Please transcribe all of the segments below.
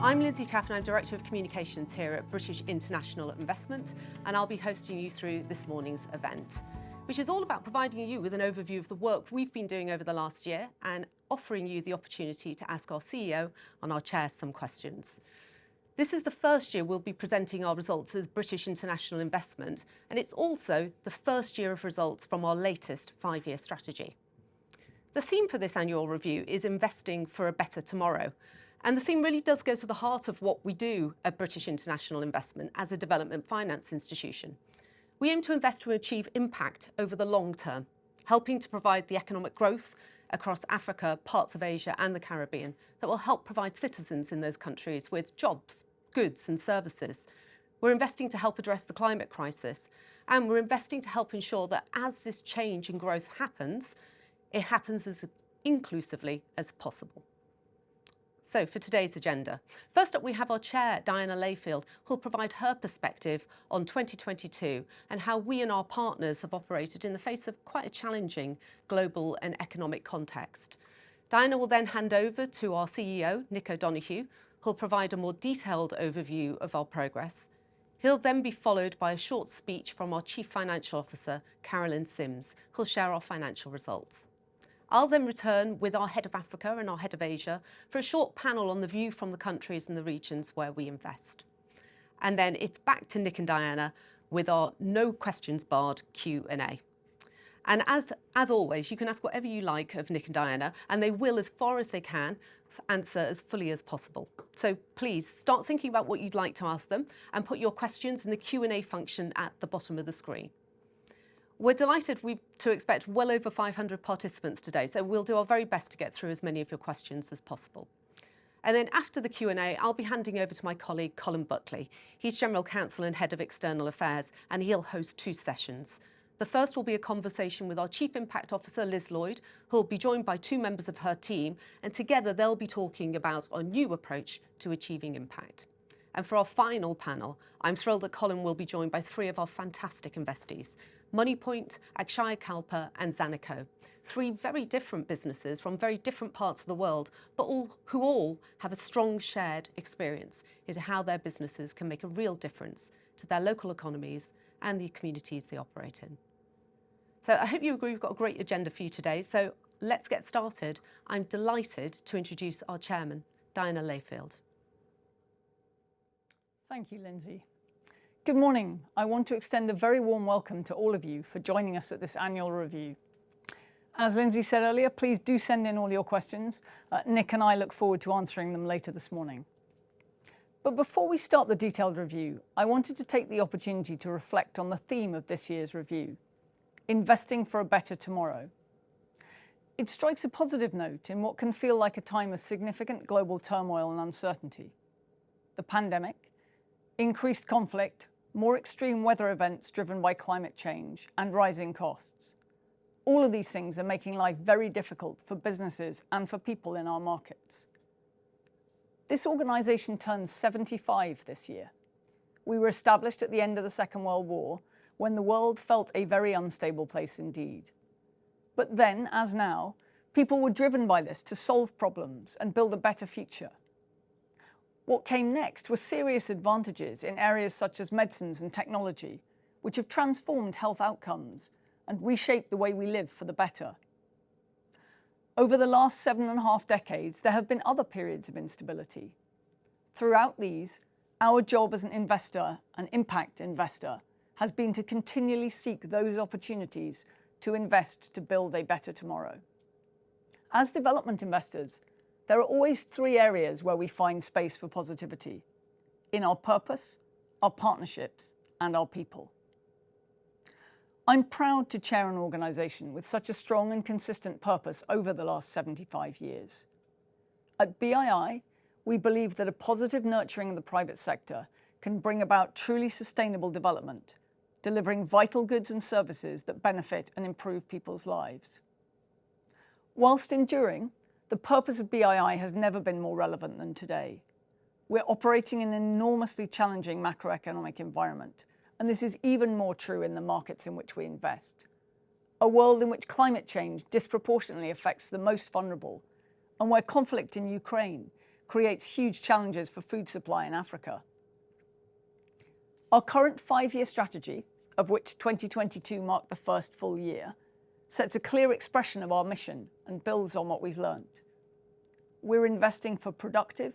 I'm Lynsay Taffe and I'm Director of Communications here at British International Investment, and I'll be hosting you through this morning's event, which is all about providing you with an overview of the work we've been doing over the last year and offering you the opportunity to ask our CEO and our Chair some questions. This is the first year we'll be presenting our results as British International Investment, and it's also the first year of results from our latest 5-year strategy. The theme for this annual review is investing for a better tomorrow. And the theme really does go to the heart of what we do at British International Investment as a development finance institution. We aim to invest to achieve impact over the long term, helping to provide the economic growth across Africa, parts of Asia and the Caribbean that will help provide citizens in those countries with jobs, goods and services. We're investing to help address the climate crisis, and we're investing to help ensure that as this change and growth happens, it happens as inclusively as possible. So for today's agenda, first up we have our Chair, Diana Layfield, who'll provide her perspective on 2022 and how we and our partners have operated in the face of quite a challenging global and economic context. Diana will then hand over to our CEO, Nick O'Donoghue, who'll provide a more detailed overview of our progress. He'll then be followed by a short speech from our Chief Financial Officer, Carolyn Sims, who'll share our financial results. I'll then return with our Head of Africa and our Head of Asia for a short panel on the view from the countries and the regions where we invest. And then it's back to Nick and Diana with our no questions barred Q&A. And as always, you can ask whatever you like of Nick and Diana, and they will, as far as they can, answer as fully as possible. So please start thinking about what you'd like to ask them and put your questions in the Q&A function at the bottom of the screen. We're delighted to expect well over 500 participants today, so we'll do our very best to get through as many of your questions as possible. And then after the Q&A, I'll be handing over to my colleague, Colin Buckley. He's General Counsel and Head of External Affairs, and he'll host 2 sessions. The first will be a conversation with our Chief Impact Officer, Liz Lloyd, who'll be joined by 2 members of her team, and together they'll be talking about our new approach to achieving impact. And for our final panel, I'm thrilled that Colin will be joined by 3 of our fantastic investees, Moneypoint, Akshaya Kalpa and Zanico, 3 very different businesses from very different parts of the world, but who all have a strong shared experience into how their businesses can make a real difference to their local economies and the communities they operate in. So I hope you agree we've got a great agenda for you today, so let's get started. I'm delighted to introduce our chairman, Diana Layfield. Thank you, Lynsay. Good morning. I want to extend a very warm welcome to all of you for joining us at this annual review. As Lynsay said earlier, please do send in all your questions. Nick and I look forward to answering them later this morning. But before we start the detailed review, I wanted to take the opportunity to reflect on the theme of this year's review, investing for a better tomorrow. It strikes a positive note in what can feel like a time of significant global turmoil and uncertainty. The pandemic, increased conflict, more extreme weather events driven by climate change, and rising costs. All of these things are making life very difficult for businesses and for people in our markets. This organisation turns 75 this year. We were established at the end of the Second World War, when the world felt a very unstable place indeed. But then, as now, people were driven by this to solve problems and build a better future. What came next were serious advantages in areas such as medicines and technology, which have transformed health outcomes and reshaped the way we live for the better. Over the last 7.5 decades, there have been other periods of instability. Throughout these, our job as an investor, an impact investor, has been to continually seek those opportunities to invest to build a better tomorrow. As development investors, there are always 3 areas where we find space for positivity: in our purpose, our partnerships, and our people. I'm proud to chair an organisation with such a strong and consistent purpose over the last 75 years. At BII, we believe that a positive nurturing of the private sector can bring about truly sustainable development, delivering vital goods and services that benefit and improve people's lives. Whilst enduring, the purpose of BII has never been more relevant than today. We're operating in an enormously challenging macroeconomic environment, and this is even more true in the markets in which we invest. A world in which climate change disproportionately affects the most vulnerable, and where conflict in Ukraine creates huge challenges for food supply in Africa. Our current 5-year strategy, of which 2022 marked the first full year, sets a clear expression of our mission and builds on what we've learned. We're investing for productive,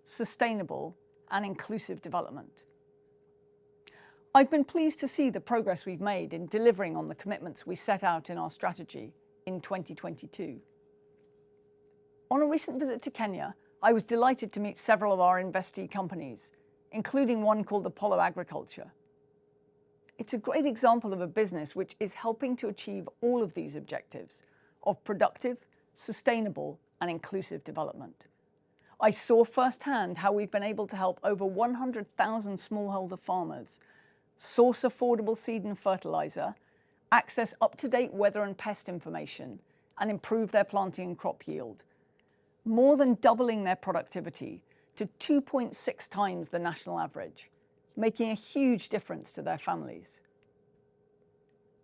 sustainable, and inclusive development. I've been pleased to see the progress we've made in delivering on the commitments we set out in our strategy in 2022. On a recent visit to Kenya, I was delighted to meet several of our investee companies, including one called Apollo Agriculture. It's a great example of a business which is helping to achieve all of these objectives of productive, sustainable, and inclusive development. I saw firsthand how we've been able to help over 100,000 smallholder farmers source affordable seed and fertilizer, access up-to-date weather and pest information, and improve their planting and crop yield, more than doubling their productivity to 2.6 times the national average, making a huge difference to their families.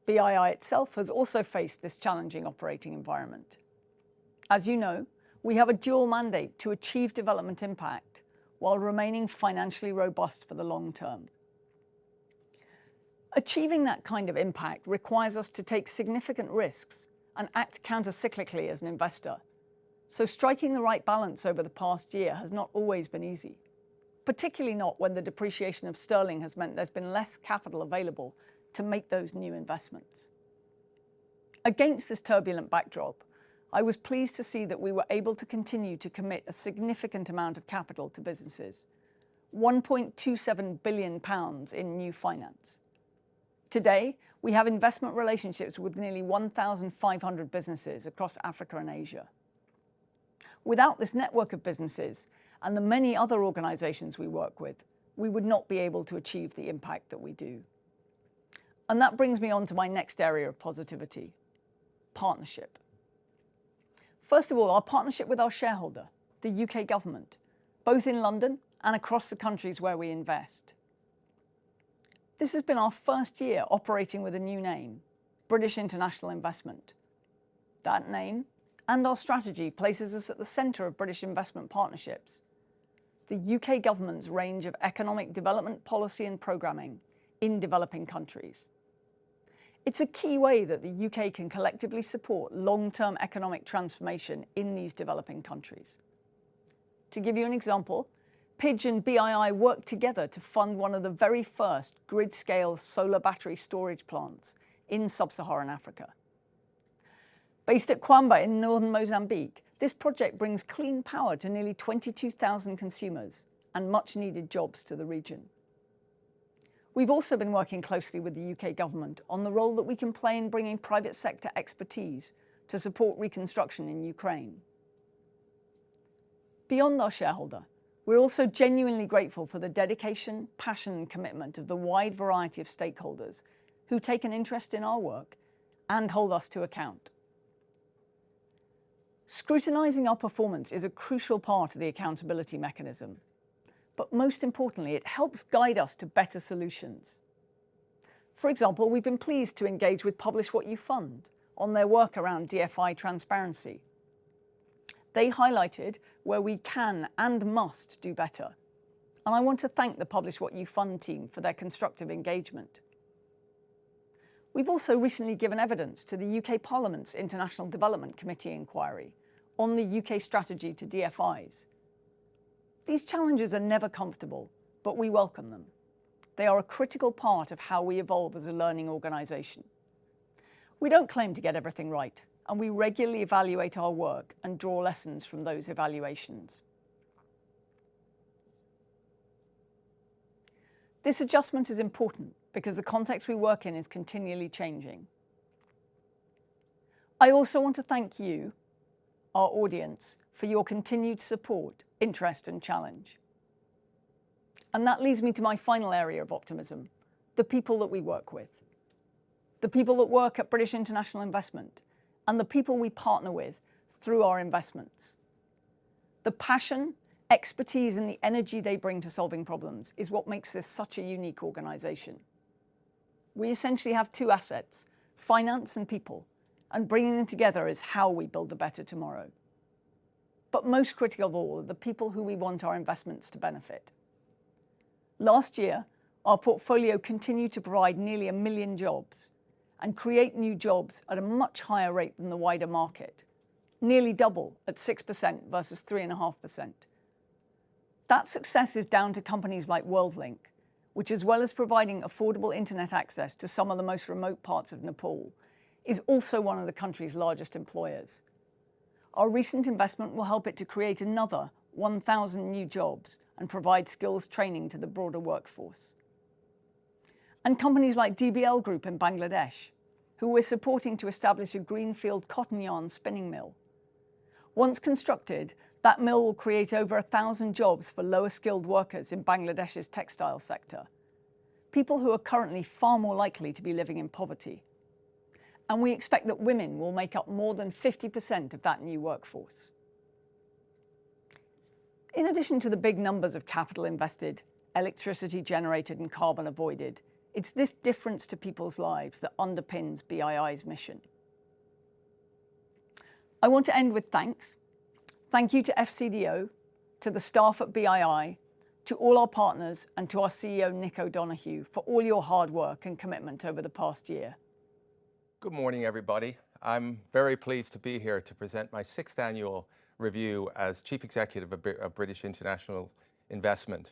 BII itself has also faced this challenging operating environment. As you know, we have a dual mandate to achieve development impact while remaining financially robust for the long term. Achieving that kind of impact requires us to take significant risks and act counter-cyclically as an investor. So striking the right balance over the past year has not always been easy, particularly not when the depreciation of sterling has meant there's been less capital available to make those new investments. Against this turbulent backdrop, I was pleased to see that we were able to continue to commit a significant amount of capital to businesses, £1.27 billion in new finance. Today, we have investment relationships with nearly 1,500 businesses across Africa and Asia. Without this network of businesses and the many other organisations we work with, we would not be able to achieve the impact that we do. And that brings me on to my next area of positivity: partnership. First of all, our partnership with our shareholder, the UK government, both in London and across the countries where we invest. This has been our first year operating with a new name, British International Investment. That name and our strategy places us at the centre of British investment partnerships, the UK government's range of economic development policy and programming in developing countries. It's a key way that the UK can collectively support long-term economic transformation in these developing countries. To give you an example, PIDGE and BII worked together to fund one of the very first grid-scale solar battery storage plants in sub-Saharan Africa. Based at Kwamba in northern Mozambique, this project brings clean power to nearly 22,000 consumers and much-needed jobs to the region. We've also been working closely with the UK government on the role that we can play in bringing private sector expertise to support reconstruction in Ukraine. Beyond our shareholder, we're also genuinely grateful for the dedication, passion, and commitment of the wide variety of stakeholders who take an interest in our work and hold us to account. Scrutinising our performance is a crucial part of the accountability mechanism, but most importantly, it helps guide us to better solutions. For example, we've been pleased to engage with Publish What You Fund on their work around DFI transparency. They highlighted where we can and must do better, and I want to thank the Publish What You Fund team for their constructive engagement. We've also recently given evidence to the UK Parliament's International Development Committee inquiry on the UK strategy to DFIs. These challenges are never comfortable, but we welcome them. They are a critical part of how we evolve as a learning organisation. We don't claim to get everything right, and we regularly evaluate our work and draw lessons from those evaluations. This adjustment is important because the context we work in is continually changing. I also want to thank you, our audience, for your continued support, interest, and challenge. And that leads me to my final area of optimism: the people that we work with. The people that work at British International Investment, and the people we partner with through our investments. The passion, expertise, and the energy they bring to solving problems is what makes this such a unique organisation. We essentially have two assets: finance and people, and bringing them together is how we build a better tomorrow. But most critical of all are the people who we want our investments to benefit. Last year, our portfolio continued to provide nearly 1 million jobs and create new jobs at a much higher rate than the wider market, nearly double at 6% versus 3.5%. That success is down to companies like WorldLink, which, as well as providing affordable internet access to some of the most remote parts of Nepal, is also one of the country's largest employers. Our recent investment will help it to create another 1,000 new jobs and provide skills training to the broader workforce. And companies like DBL Group in Bangladesh, who we're supporting to establish a greenfield cotton yarn spinning mill. Once constructed, that mill will create over 1,000 jobs for lower skilled workers in Bangladesh's textile sector, people who are currently far more likely to be living in poverty. And we expect that women will make up more than 50% of that new workforce. In addition to the big numbers of capital invested, electricity generated and carbon avoided, it's this difference to people's lives that underpins BII's mission. I want to end with thanks. Thank you to FCDO, to the staff at BII, to all our partners, and to our CEO, Nick O'Donoghue, for all your hard work and commitment over the past year. Good morning, everybody. I'm very pleased to be here to present my 6th annual review as Chief Executive of British International Investment.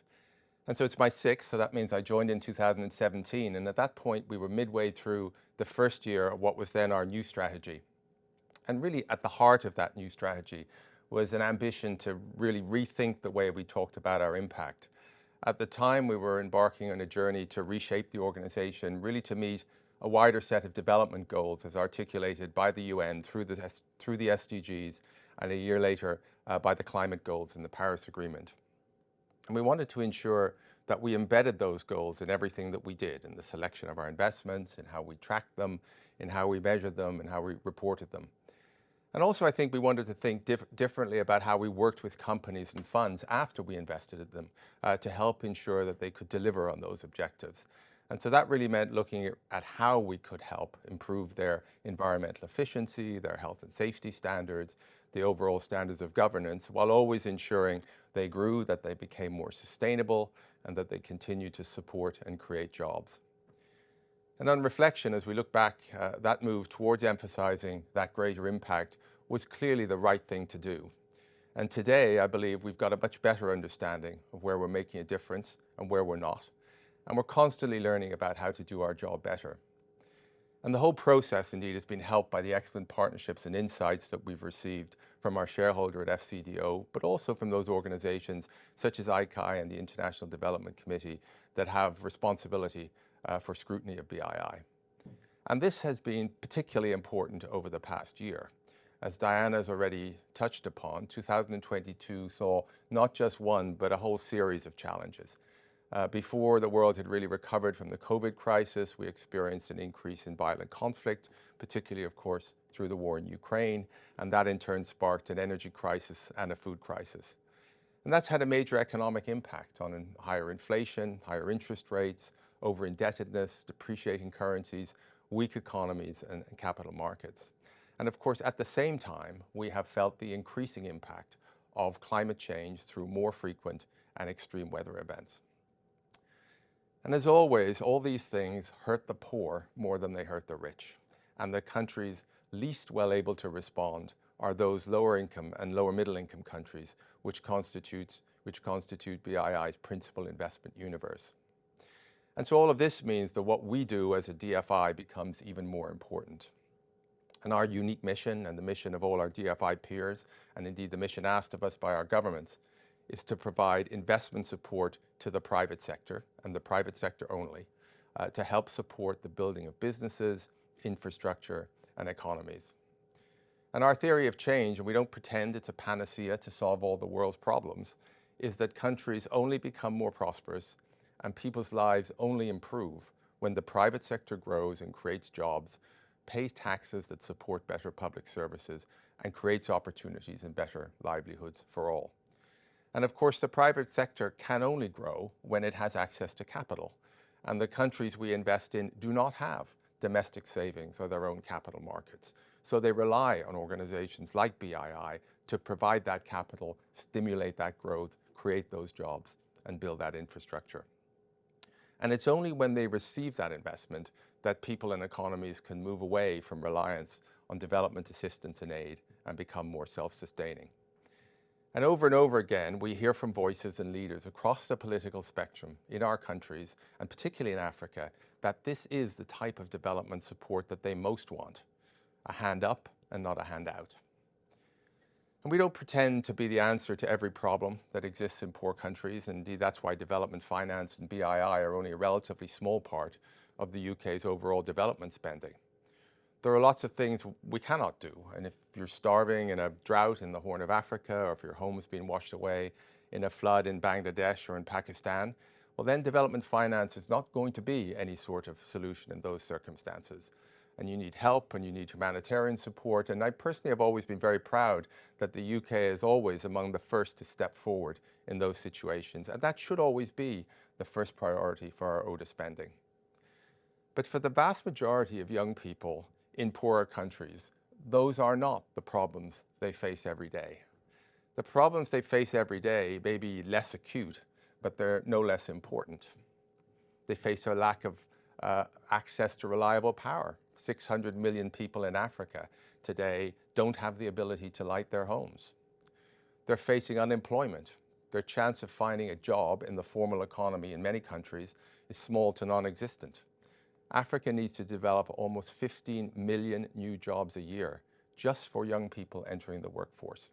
And so it's my 6th, so that means I joined in 2017. And at that point, we were midway through the first year of what was then our new strategy. And really at the heart of that new strategy was an ambition to really rethink the way we talked about our impact. At the time, we were embarking on a journey to reshape the organization, really to meet a wider set of development goals as articulated by the UN through the SDGs, and a year later by the climate goals in the Paris Agreement. And we wanted to ensure that we embedded those goals in everything that we did, in the selection of our investments, in how we tracked them, in how we measured them, and how we reported them. And also, I think we wanted to think differently about how we worked with companies and funds after we invested in them to help ensure that they could deliver on those objectives. And so that really meant looking at how we could help improve their environmental efficiency, their health and safety standards, the overall standards of governance, while always ensuring they grew, that they became more sustainable, and that they continued to support and create jobs. And on reflection, as we look back, that move towards emphasizing that greater impact was clearly the right thing to do. And today, I believe we've got a much better understanding of where we're making a difference and where we're not. And we're constantly learning about how to do our job better. And the whole process, indeed, has been helped by the excellent partnerships and insights that we've received from our shareholder at FCDO, but also from those organizations such as ICAI and the International Development Committee that have responsibility for scrutiny of BII. And this has been particularly important over the past year. As Diana has already touched upon, 2022 saw not just one, but a whole series of challenges. Before the world had really recovered from the COVID crisis, we experienced an increase in violent conflict, particularly, of course, through the war in Ukraine, and that in turn sparked an energy crisis and a food crisis. And that's had a major economic impact on higher inflation, higher interest rates, over-indebtedness, depreciating currencies, weak economies, and capital markets. And of course, at the same time, we have felt the increasing impact of climate change through more frequent and extreme weather events. And as always, all these things hurt the poor more than they hurt the rich. And the countries least well able to respond are those lower income and lower middle income countries, which constitute BII's principal investment universe. And so all of this means that what we do as a DFI becomes even more important. And our unique mission, and the mission of all our DFI peers, and indeed the mission asked of us by our governments, is to provide investment support to the private sector, and the private sector only, to help support the building of businesses, infrastructure, and economies. And our theory of change, and we don't pretend it's a panacea to solve all the world's problems, is that countries only become more prosperous and people's lives only improve when the private sector grows and creates jobs, pays taxes that support better public services, and creates opportunities and better livelihoods for all. And of course, the private sector can only grow when it has access to capital. And the countries we invest in do not have domestic savings or their own capital markets. So they rely on organizations like BII to provide that capital, stimulate that growth, create those jobs, and build that infrastructure. And it's only when they receive that investment that people and economies can move away from reliance on development assistance and aid and become more self-sustaining. And over again, we hear from voices and leaders across the political spectrum in our countries, and particularly in Africa, that this is the type of development support that they most want, a hand up and not a hand out. And we don't pretend to be the answer to every problem that exists in poor countries. Indeed, that's why development finance and BII are only a relatively small part of the UK's overall development spending. There are lots of things we cannot do. And if you're starving in a drought in the Horn of Africa, or if your home has been washed away in a flood in Bangladesh or in Pakistan, well, then development finance is not going to be any sort of solution in those circumstances. And you need help and you need humanitarian support. And I personally have always been very proud that the UK is always among the first to step forward in those situations. And that should always be the first priority for our ODA spending. But for the vast majority of young people in poorer countries, those are not the problems they face every day. The problems they face every day may be less acute, but they're no less important. They face a lack of access to reliable power. 600 million people in Africa today don't have the ability to light their homes. They're facing unemployment. Their chance of finding a job in the formal economy in many countries is small to non-existent. Africa needs to develop almost 15 million new jobs a year just for young people entering the workforce.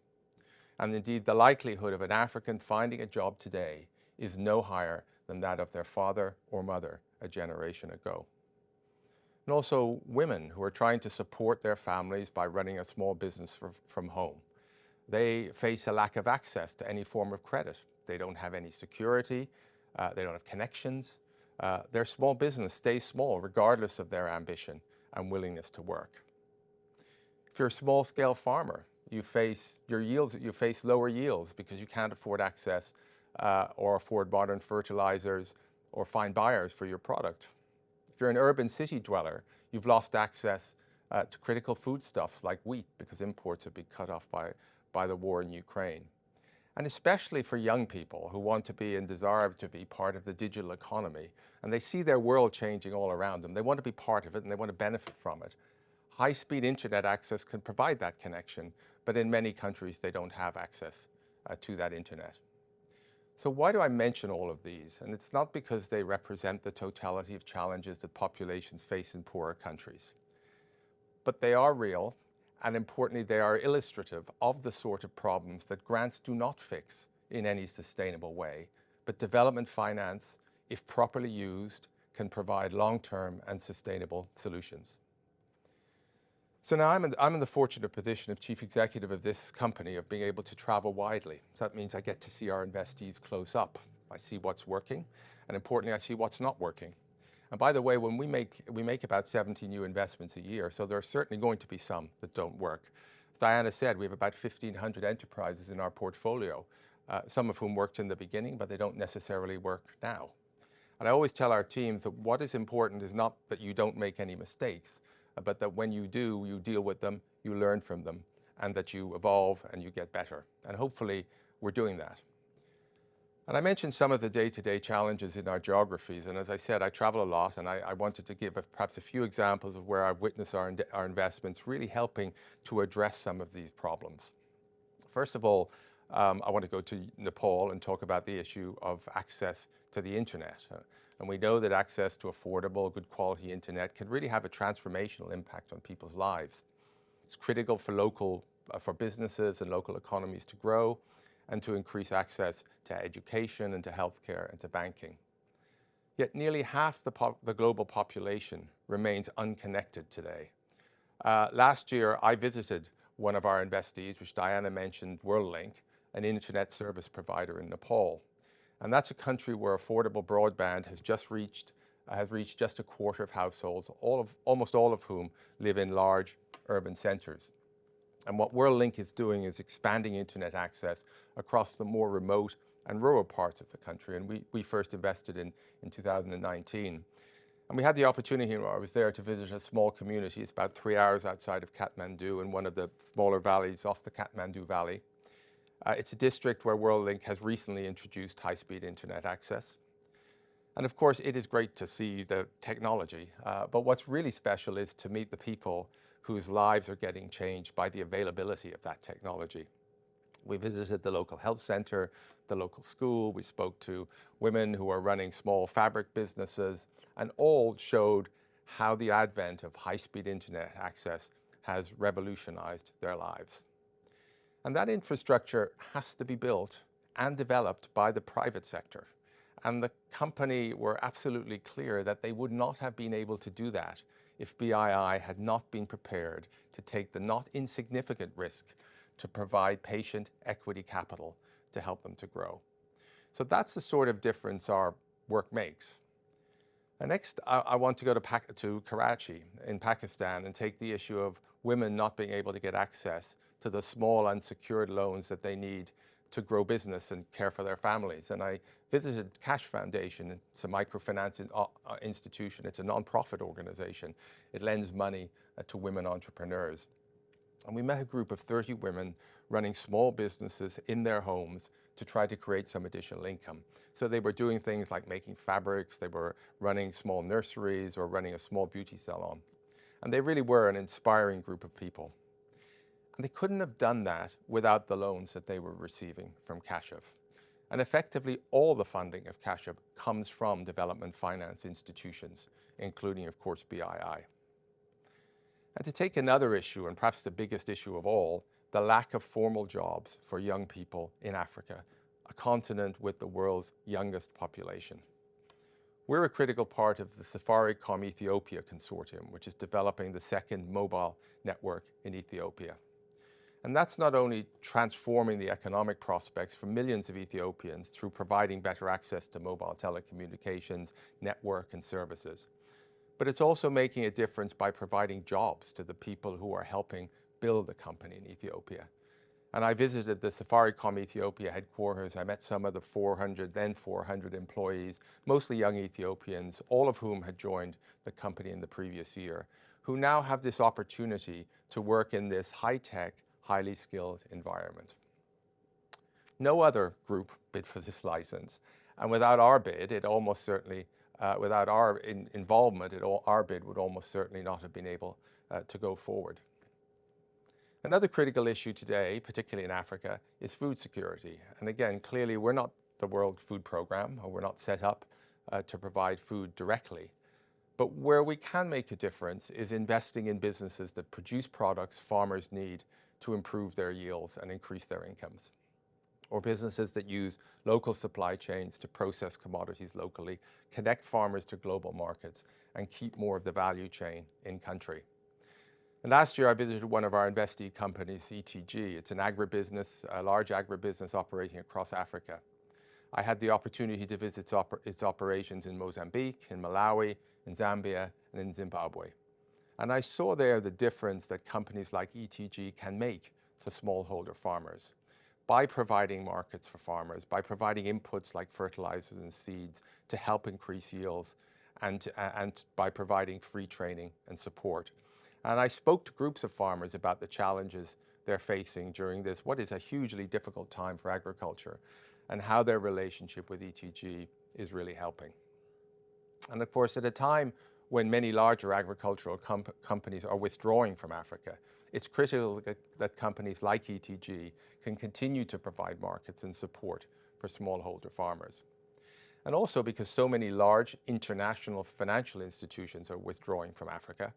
And indeed, the likelihood of an African finding a job today is no higher than that of their father or mother a generation ago. And also women who are trying to support their families by running a small business from home. They face a lack of access to any form of credit. They don't have any security, they don't have connections. Their small business stays small regardless of their ambition and willingness to work. If you're a small-scale farmer, you face lower yields because you can't afford access or afford modern fertilizers or find buyers for your product. If you're an urban city dweller, you've lost access to critical foodstuffs like wheat because imports have been cut off by the war in Ukraine. And especially for young people who want to be and desire to be part of the digital economy, and they see their world changing all around them. They want to be part of it and they want to benefit from it. High-speed internet access can provide that connection, but in many countries they don't have access to that internet. So why do I mention all of these? And it's not because they represent the totality of challenges that populations face in poorer countries, but they are real, and importantly, they are illustrative of the sort of problems that grants do not fix in any sustainable way, but development finance, if properly used, can provide long-term and sustainable solutions. So now I'm in the fortunate position of chief executive of this company, of being able to travel widely. So that means I get to see our investees close up. I see what's working, and importantly, I see what's not working. And by the way, when we make about 70 new investments a year, so there are certainly going to be some that don't work. As Diana said, we have about 1,500 enterprises in our portfolio, some of whom worked in the beginning, but they don't necessarily work now. And I always tell our teams that what is important is not that you don't make any mistakes, but that when you do, you deal with them, you learn from them, and that you evolve and you get better. And hopefully, we're doing that. And I mentioned some of the day-to-day challenges in our geographies, and as I said, I travel a lot, and I wanted to give perhaps a few examples of where I've witnessed our investments really helping to address some of these problems. First of all, I want to go to Nepal and talk about the issue of access to the internet. And we know that access to affordable, good quality internet can really have a transformational impact on people's lives. It's critical for businesses and local economies to grow and to increase access to education and to healthcare and to banking. Yet nearly half the global population remains unconnected today. Last year, I visited one of our investees, which Diana mentioned, WorldLink, an internet service provider in Nepal. And that's a country where affordable broadband has reached just a quarter of households, almost all of whom live in large urban centers. And what WorldLink is doing is expanding internet access across the more remote and rural parts of the country. And we first invested in 2019. And we had the opportunity when I was there to visit a small community. It's about 3 hours outside of Kathmandu in one of the smaller valleys off the Kathmandu Valley. It's a district where WorldLink has recently introduced high-speed internet access. And of course, it is great to see the technology, but what's really special is to meet the people whose lives are getting changed by the availability of that technology. We visited the local health center, the local school. We spoke to women who are running small fabric businesses, and all showed how the advent of high-speed internet access has revolutionized their lives. And that infrastructure has to be built and developed by the private sector. And the company were absolutely clear that they would not have been able to do that if BII had not been prepared to take the not insignificant risk to provide patient equity capital to help them to grow. So that's the sort of difference our work makes. And next, I want to go to Karachi in Pakistan and take the issue of women not being able to get access to the small unsecured loans that they need to grow business and care for their families. And I visited Cash Foundation. It's a microfinance institution. It's a non-profit organization. It lends money to women entrepreneurs. And we met a group of 30 women running small businesses in their homes to try to create some additional income. So they were doing things like making fabrics, they were running small nurseries or running a small beauty salon. And they really were an inspiring group of people. And they couldn't have done that without the loans that they were receiving from Kashev. And effectively, all the funding of Kashev comes from development finance institutions, including, of course, BII. And to take another issue, and perhaps the biggest issue of all, the lack of formal jobs for young people in Africa, a continent with the world's youngest population. We're a critical part of the Safaricom Ethiopia Consortium, which is developing the second mobile network in Ethiopia. And that's not only transforming the economic prospects for millions of Ethiopians through providing better access to mobile telecommunications, network, and services, but it's also making a difference by providing jobs to the people who are helping build the company in Ethiopia. And I visited the Safaricom Ethiopia headquarters. I met some of the 400 employees, mostly young Ethiopians, all of whom had joined the company in the previous year, who now have this opportunity to work in this high-tech, highly skilled environment. No other group bid for this license. And without our bid, it almost certainly, without our involvement, our bid would almost certainly not have been able to go forward. Another critical issue today, particularly in Africa, is food security. And again, clearly we're not the World Food Programme, or we're not set up to provide food directly. But where we can make a difference is investing in businesses that produce products farmers need to improve their yields and increase their incomes. Or businesses that use local supply chains to process commodities locally, connect farmers to global markets, and keep more of the value chain in country. And last year, I visited one of our investee companies, ETG. It's an agribusiness, a large agribusiness operating across Africa. I had the opportunity to visit its operations in Mozambique, in Malawi, in Zambia, and in Zimbabwe. And I saw there the difference that companies like ETG can make to smallholder farmers by providing markets for farmers, by providing inputs like fertilizers and seeds to help increase yields, and by providing free training and support. And I spoke to groups of farmers about the challenges they're facing during this, what is a hugely difficult time for agriculture, and how their relationship with ETG is really helping. And of course, at a time when many larger agricultural companies are withdrawing from Africa, it's critical that companies like ETG can continue to provide markets and support for smallholder farmers. And also because so many large international financial institutions are withdrawing from Africa,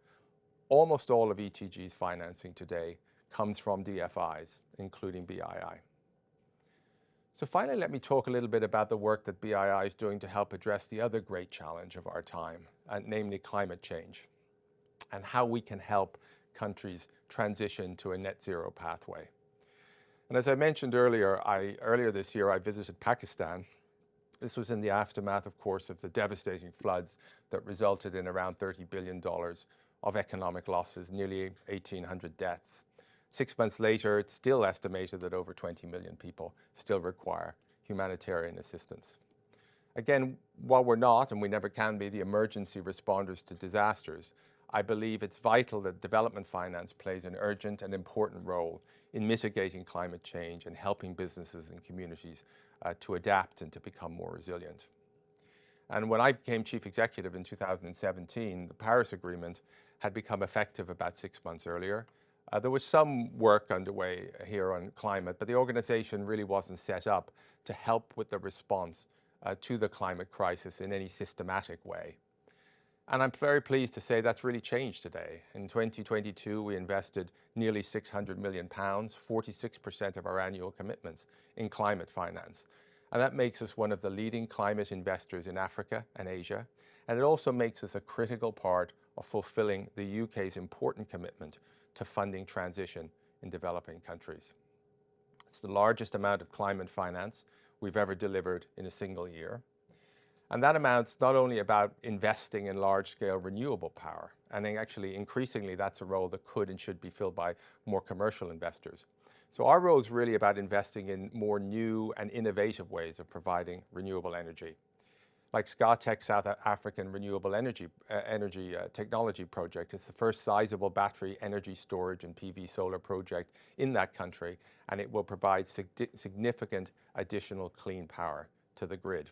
almost all of ETG's financing today comes from DFIs, including BII. So finally, let me talk a little bit about the work that BII is doing to help address the other great challenge of our time, namely climate change, and how we can help countries transition to a net zero pathway. And as I mentioned earlier, earlier this year, I visited Pakistan. This was in the aftermath, of course, of the devastating floods that resulted in around $30 billion of economic losses, nearly 1,800 deaths. 6 months later, it's still estimated that over 20 million people still require humanitarian assistance. Again, while we're not, and we never can be, the emergency responders to disasters, I believe it's vital that development finance plays an urgent and important role in mitigating climate change and helping businesses and communities to adapt and to become more resilient. And when I became chief executive in 2017, the Paris Agreement had become effective about 6 months earlier. There was some work underway here on climate, but the organization really wasn't set up to help with the response to the climate crisis in any systematic way. And I'm very pleased to say that's really changed today. In 2022, we invested nearly £600 million, 46% of our annual commitments in climate finance. And that makes us one of the leading climate investors in Africa and Asia. And it also makes us a critical part of fulfilling the UK's important commitment to funding transition in developing countries. It's the largest amount of climate finance we've ever delivered in a single year. And that amount's not only about investing in large-scale renewable power, and actually increasingly that's a role that could and should be filled by more commercial investors. So our role is really about investing in more new and innovative ways of providing renewable energy. Like Scatec South African Renewable Energy Technology Project. It's the first sizable battery energy storage and PV solar project in that country, and it will provide significant additional clean power to the grid.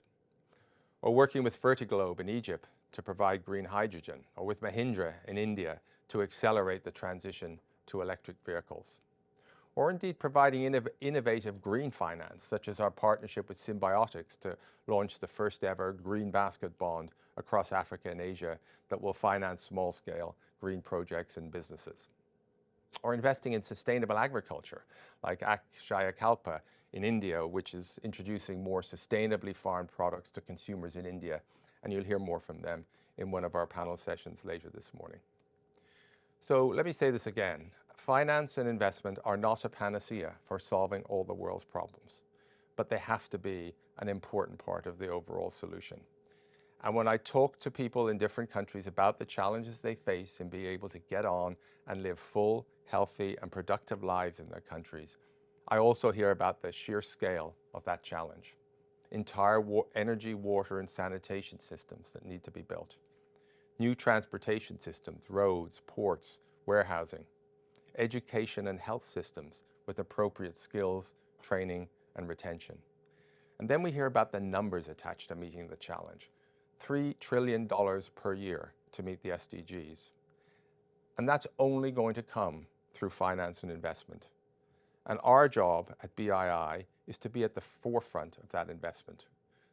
Or working with Fertiglobe in Egypt to provide green hydrogen, or with Mahindra in India to accelerate the transition to electric vehicles. Or indeed providing innovative green finance, such as our partnership with Symbiotics to launch the first ever green basket bond across Africa and Asia that will finance small-scale green projects and businesses. Or investing in sustainable agriculture, like Akshaya Kalpa in India, which is introducing more sustainably farmed products to consumers in India, and you'll hear more from them in one of our panel sessions later this morning. So let me say this again. Finance and investment are not a panacea for solving all the world's problems, but they have to be an important part of the overall solution. And when I talk to people in different countries about the challenges they face in being able to get on and live full, healthy, and productive lives in their countries, I also hear about the sheer scale of that challenge. Entire energy, water, and sanitation systems that need to be built. New transportation systems, roads, ports, warehousing. Education and health systems with appropriate skills, training, and retention. And then we hear about the numbers attached to meeting the challenge. $3 trillion per year to meet the SDGs. And that's only going to come through finance and investment. And our job at BII is to be at the forefront of that investment,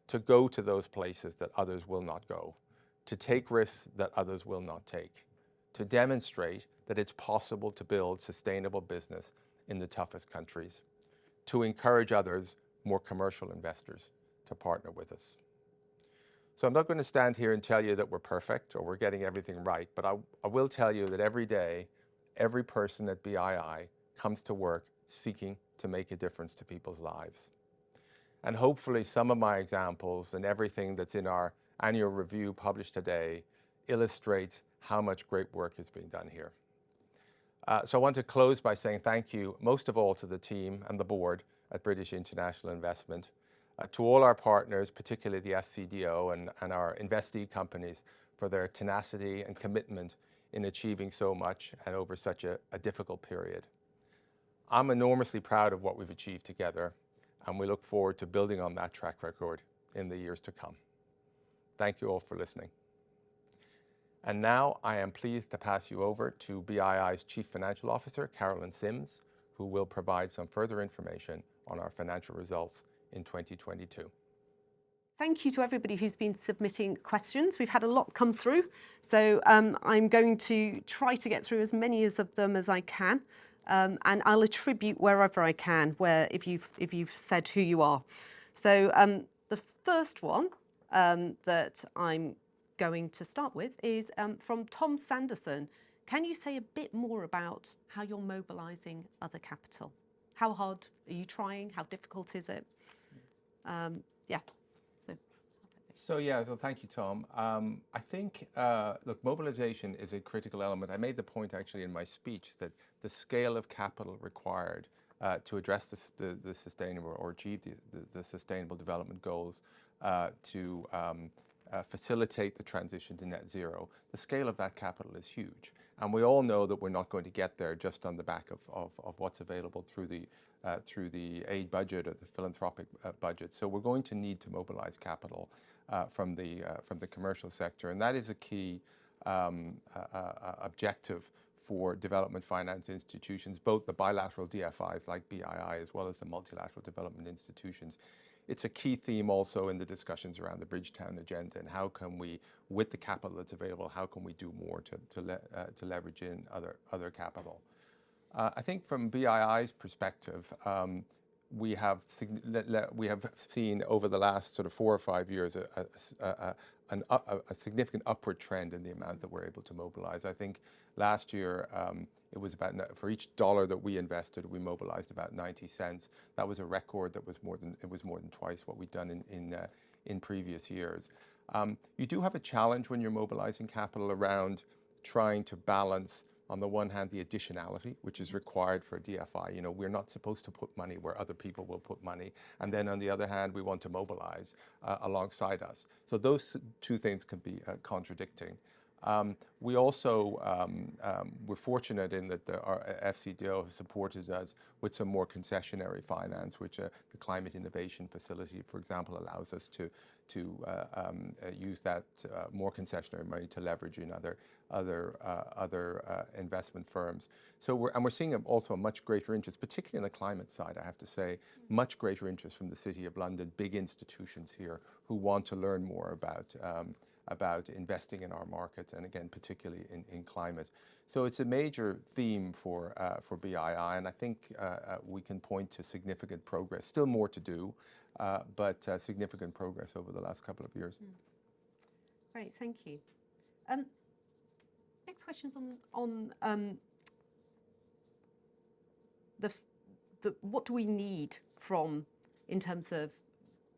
to go to those places that others will not go, to take risks that others will not take, to demonstrate that it's possible to build sustainable business in the toughest countries, to encourage others, more commercial investors, to partner with us. So I'm not going to stand here and tell you that we're perfect or we're getting everything right, but I will tell you that every day, every person at BII comes to work seeking to make a difference to people's lives. And hopefully some of my examples and everything that's in our annual review published today illustrates how much great work is being done here. So I want to close by saying thank you most of all to the team and the board at British International Investment, to all our partners, particularly the FCDO and our investee companies for their tenacity and commitment in achieving so much and over such a difficult period. I'm enormously proud of what we've achieved together, and we look forward to building on that track record in the years to come. Thank you all for listening. And now I am pleased to pass you over to BII's Chief Financial Officer, Carolyn Sims, who will provide some further information on our financial results in 2022. Thank you to everybody who's been submitting questions. We've had a lot come through, so I'm going to try to get through as many of them as I can, and I'll attribute wherever I can, if you've said who you are. So the first one that I'm going to start with is from Tom Sanderson. Can you say a bit more about how you're mobilising other capital? How hard are you trying? How difficult is it? Yeah. So thank you, Tom. I think, look, mobilization is a critical element. I made the point actually in my speech that the scale of capital required to address the sustainable or achieve the sustainable development goals to facilitate the transition to net zero, the scale of that capital is huge. And we all know that we're not going to get there just on the back of what's available through the aid budget or the philanthropic budget. So we're going to need to mobilize capital from the commercial sector. And that is a key objective for development finance institutions, both the bilateral DFIs like BII as well as the multilateral development institutions. It's a key theme also in the discussions around the Bridgetown agenda, and how can we, with the capital that's available, how can we do more to leverage in other capital. I think from BII's perspective, we have seen over the last sort of 4 or 5 years a significant upward trend in the amount that we're able to mobilize. I think last year it was about, for each dollar that we invested, we mobilized about 90 cents. That was a record. That was more than twice what we'd done in previous years. You do have a challenge when you're mobilizing capital around trying to balance, on the one hand, the additionality, which is required for a DFI. You know, we're not supposed to put money where other people will put money. And then on the other hand, we want to mobilize alongside us. So those two things can be contradicting. We also, we're fortunate in that our FCDO has supported us with some more concessionary finance, which the Climate Innovation Facility, for example, allows us to use that more concessionary money to leverage in other investment firms. So we're seeing also a much greater interest, particularly on the climate side, I have to say, much greater interest from the City of London, big institutions here who want to learn more about investing in our markets, and again, particularly in climate. So it's a major theme for BII, and I think we can point to significant progress. Still more to do, but significant progress over the last couple of years. Great, thank you. Next question's on what do we need from, in terms of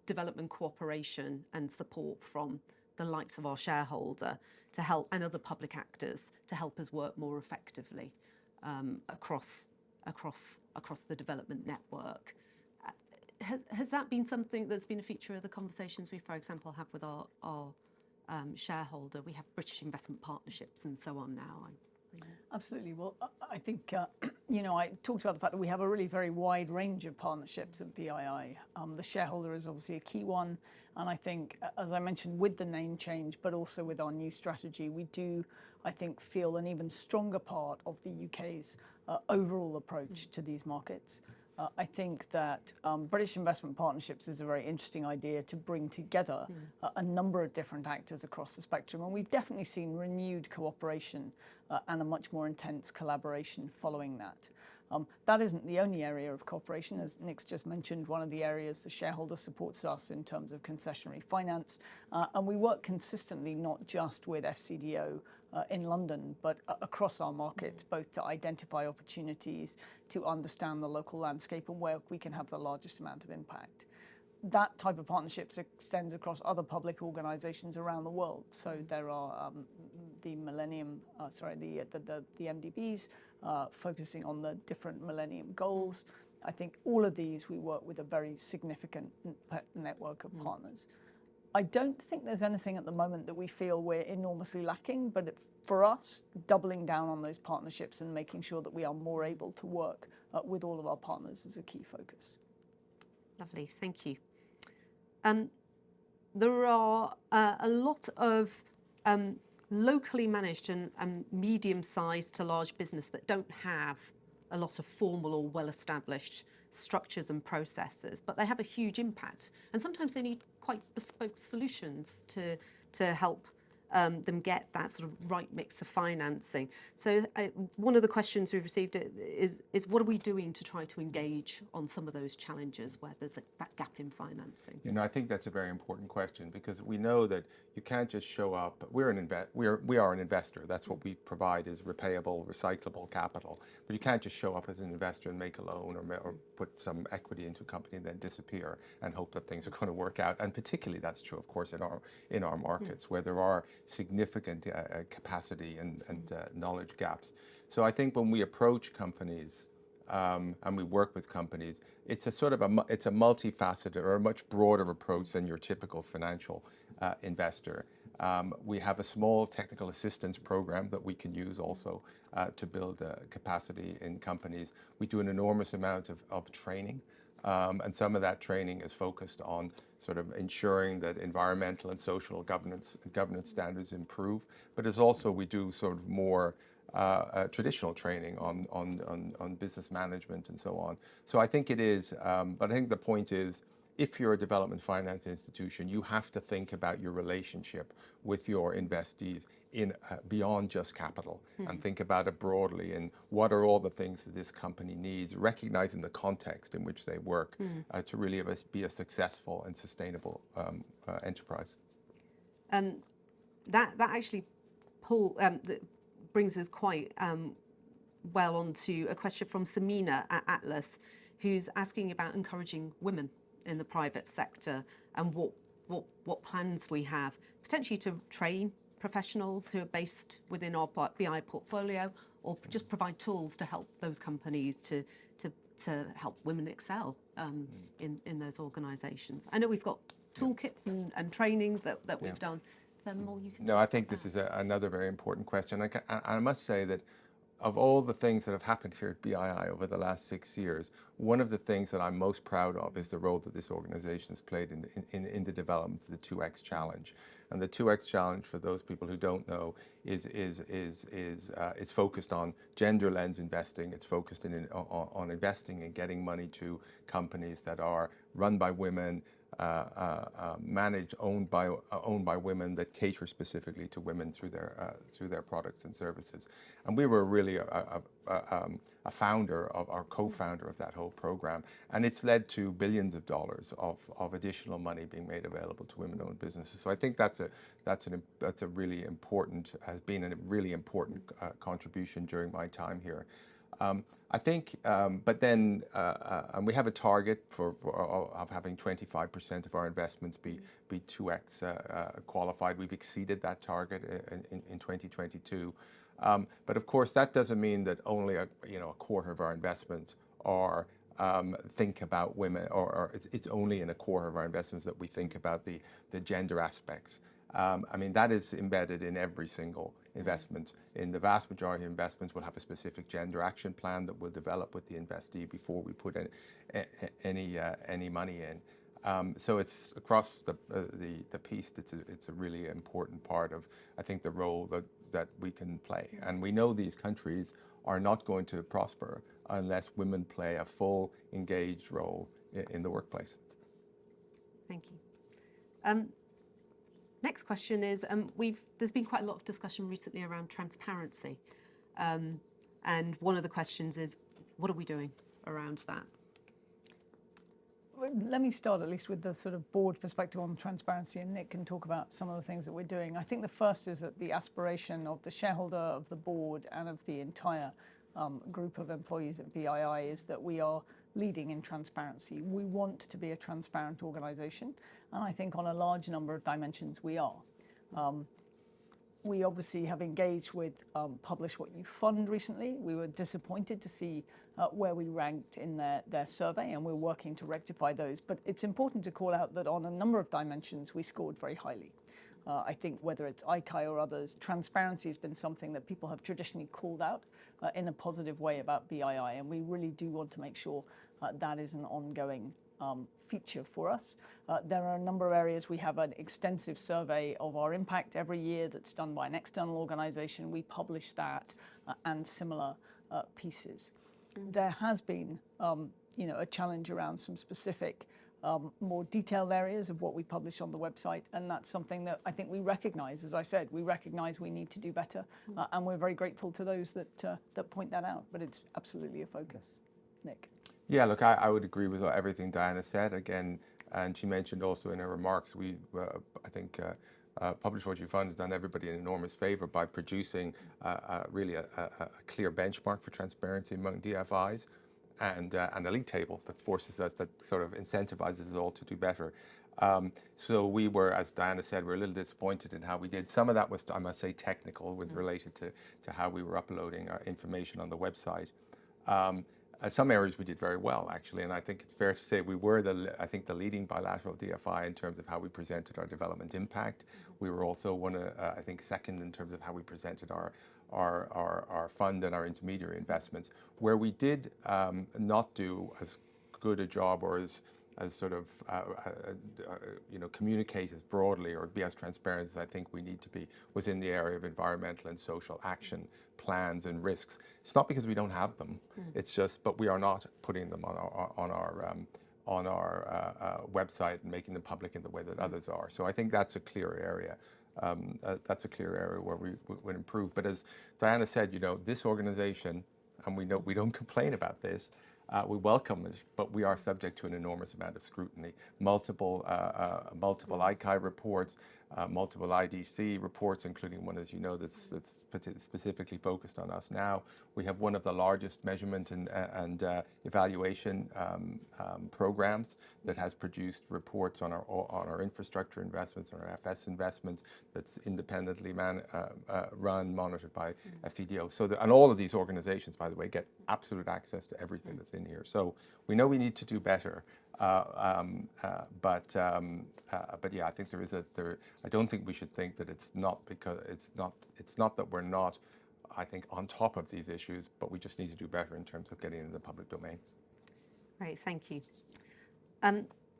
development cooperation and support from the likes of our shareholder to help, and other public actors to help us work more effectively across the development network. Has that been something that's been a feature of the conversations we, for example, have with our shareholder? We have British investment partnerships and so on now. Absolutely. Well, I think, you know, I talked about the fact that we have a really very wide range of partnerships at BII. The shareholder is obviously a key one. And I think, as I mentioned, with the name change, but also with our new strategy, we do, I think, feel an even stronger part of the UK's overall approach to these markets. I think that British investment partnerships is a very interesting idea to bring together a number of different actors across the spectrum. And we've definitely seen renewed cooperation and a much more intense collaboration following that. That isn't the only area of cooperation. As Nick's just mentioned, one of the areas the shareholder supports us in terms of concessionary finance. And we work consistently, not just with FCDO in London, but across our markets, both to identify opportunities, to understand the local landscape and where we can have the largest amount of impact. That type of partnerships extends across other public organisations around the world. So there are the MDBs focusing on the different Millennium Goals. I think all of these we work with a very significant network of partners. I don't think there's anything at the moment that we feel we're enormously lacking, but for us, doubling down on those partnerships and making sure that we are more able to work with all of our partners is a key focus. Lovely, thank you. There are a lot of locally managed and medium-sized to large business that don't have a lot of formal or well-established structures and processes, but they have a huge impact. And sometimes they need quite bespoke solutions to help them get that sort of right mix of financing. So one of the questions we've received is what are we doing to try to engage on some of those challenges where there's that gap in financing? You know, I think that's a very important question, because we know that you can't just show up. We are an investor. That's what we provide, is repayable, recyclable capital. But you can't just show up as an investor and make a loan or put some equity into a company and then disappear and hope that things are going to work out. And particularly that's true, of course, in our markets where there are significant capacity and knowledge gaps. So I think when we approach companies and we work with companies, it's a sort of it's a multifaceted or a much broader approach than your typical financial investor. We have a small technical assistance program that we can use also to build capacity in companies. We do an enormous amount of training, and some of that training is focused on sort of ensuring that environmental and social governance standards improve. But as also we do sort of more traditional training on business management and so on. So I think it is, but I think the point is, if you're a development finance institution, you have to think about your relationship with your investees in beyond just capital, and think about it broadly and what are all the things that this company needs, recognizing the context in which they work to really be a successful and sustainable enterprise. That actually brings us quite well onto a question from Samina at Atlas, who's asking about encouraging women in the private sector and what plans we have potentially to train professionals who are based within our BI portfolio, or just provide tools to help those companies to help women excel in those organisations. I know we've got toolkits and training that we've done. Is there more you can? No, I think this is another very important question. I must say that of all the things that have happened here at BII over the last 6 years, one of the things that I'm most proud of is the role that this organization has played in the development of the 2X Challenge. And the 2X Challenge, for those people who don't know, is focused on gender lens investing. It's focused on investing and getting money to companies that are run by women, managed, owned by women, that cater specifically to women through their products and services. And we were really a founder or co-founder of that whole program, and it's led to billions of dollars of additional money being made available to women-owned businesses. So I think that's a really important, has been a really important contribution during my time here. I think, but then, and we have a target of having 25% of our investments be 2X qualified. We've exceeded that target in 2022. But of course, that doesn't mean that only a quarter of our investments are think about women, or it's only in a quarter of our investments that we think about the gender aspects. I mean, that is embedded in every single investment. In the vast majority of investments, we'll have a specific gender action plan that we'll develop with the investee before we put any money in. So it's across the piece. It's a really important part of, I think, the role that we can play. And we know these countries are not going to prosper unless women play a full, engaged role in the workplace. Thank you. Next question is, there's been quite a lot of discussion recently around transparency. And one of the questions is, what are we doing around that? Let me start at least with the sort of board perspective on transparency, and Nick can talk about some of the things that we're doing. I think the first is that the aspiration of the shareholder, of the board, and of the entire group of employees at BII is that we are leading in transparency. We want to be a transparent organisation, and I think on a large number of dimensions we are. We obviously have engaged with Publish What You Fund recently. We were disappointed to see where we ranked in their survey, and we're working to rectify those. But it's important to call out that on a number of dimensions we scored very highly. I think whether it's ICAI or others, transparency has been something that people have traditionally called out in a positive way about BII, and we really do want to make sure that is an ongoing feature for us. There are a number of areas. We have an extensive survey of our impact every year that's done by an external organisation. We publish that and similar pieces. There has been a challenge around some specific more detailed areas of what we publish on the website, and that's something that I think we recognise. As I said, we recognise we need to do better, and we're very grateful to those that point that out, but it's absolutely a focus. Nick? Yeah, look, I would agree with everything Diana said. Again, and she mentioned also in her remarks, I think Publish What You Fund has done everybody an enormous favour by producing really a clear benchmark for transparency among DFIs, and a league table that forces us, that sort of incentivizes us all to do better. So we were, as Diana said, we're a little disappointed in how we did. Some of that was, I must say, technical, related to how we were uploading our information on the website. Some areas we did very well, actually, and I think it's fair to say we were the leading bilateral DFI in terms of how we presented our development impact. We were also I think second in terms of how we presented our fund and our intermediary investments. Where we did not do as good a job or as sort of communicate as broadly or be as transparent as I think we need to be was in the area of environmental and social action plans and risks. It's not because we don't have them. It's just, but we are not putting them on our website and making them public in the way that others are. So I think that's a clear area. That's a clear area where we would improve. But as Diana said, this organization, and we know we don't complain about this. We welcome it, but we are subject to an enormous amount of scrutiny. Multiple ICAI reports, multiple IDC reports, including one, as you know, that's specifically focused on us now. We have one of the largest measurement and evaluation programs that has produced reports on our infrastructure investments, on our FS investments, that's independently run, monitored by FCDO. So, and all of these organizations, by the way, get absolute access to everything that's in here. So we know we need to do better. But yeah, I think I don't think we should think that it's not that we're not, I think, on top of these issues, but we just need to do better in terms of getting into the public domain. Great, thank you.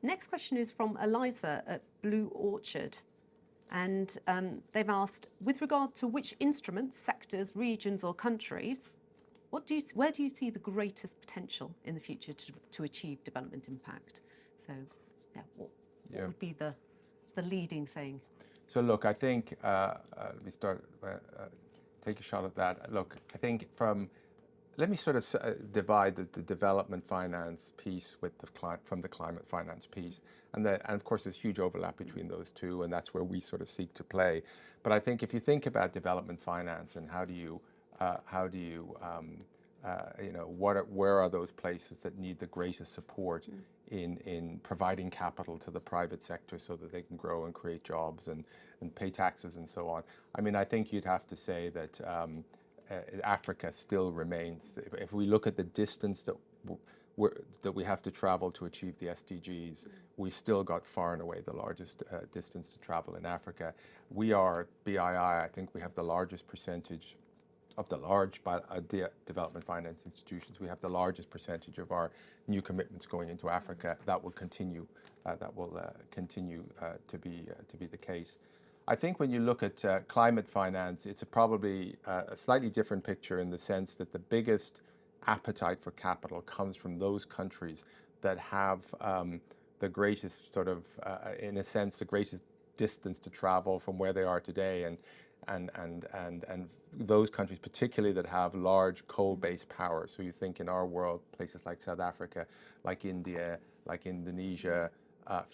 Next question is from Eliza at Blue Orchard. And they've asked, with regard to which instruments, sectors, regions or countries, where do you see the greatest potential in the future to achieve development impact? So, yeah, what would be the leading thing? So look, I think, let me start, take a shot at that. Look, I think let me sort of divide the development finance piece from the climate finance piece. And of course, there's huge overlap between those two, and that's where we sort of seek to play. But I think if you think about development finance and where are those places that need the greatest support in providing capital to the private sector so that they can grow and create jobs and pay taxes and so on. I mean, I think you'd have to say that Africa still remains, if we look at the distance that we have to travel to achieve the SDGs, we've still got far and away the largest distance to travel in Africa. We are, BII, I think we have the largest percentage of the large development finance institutions. We have the largest percentage of our new commitments going into Africa. That will continue. To be the case. I think when you look at climate finance, it's probably a slightly different picture in the sense that the biggest appetite for capital comes from those countries that have the greatest sort of, in a sense, the greatest distance to travel from where they are today, and those countries particularly that have large coal-based power. So you think in our world, places like South Africa, like India, like Indonesia,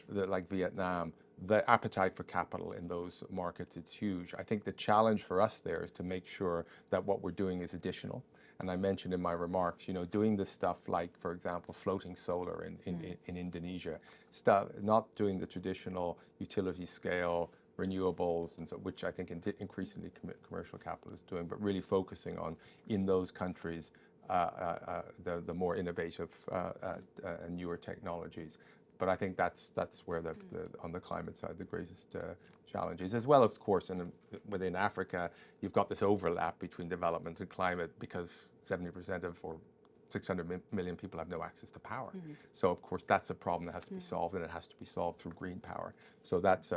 like Vietnam, the appetite for capital in those markets, it's huge. I think the challenge for us there is to make sure that what we're doing is additional. And I mentioned in my remarks, doing this stuff like, for example, floating solar in Indonesia, not doing the traditional utility scale renewables, and so, which I think increasingly commercial capital is doing, but really focusing on, in those countries, the more innovative and newer technologies. But I think that's where on the climate side the greatest challenge is, as well as, of course, within Africa, you've got this overlap between development and climate because 70% or 600 million people have no access to power. So of course that's a problem that has to be solved, and it has to be solved through green power. So that's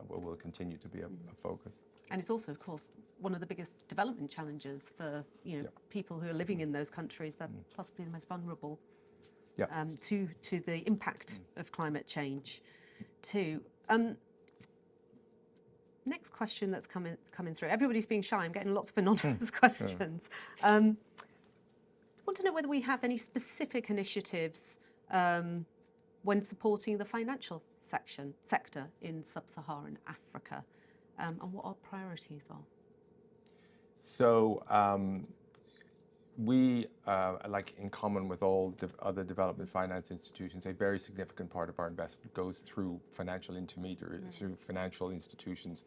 will continue to be a focus. And it's also, of course, one of the biggest development challenges for people who are living in those countries. They're possibly the most vulnerable to the impact of climate change too. Next question that's coming through. Everybody's being shy. I'm getting lots of anonymous questions. I want to know whether we have any specific initiatives when supporting the financial sector in sub-Saharan Africa, and what our priorities are. So we, like in common with all other development finance institutions, a very significant part of our investment goes through financial intermediaries, through financial institutions.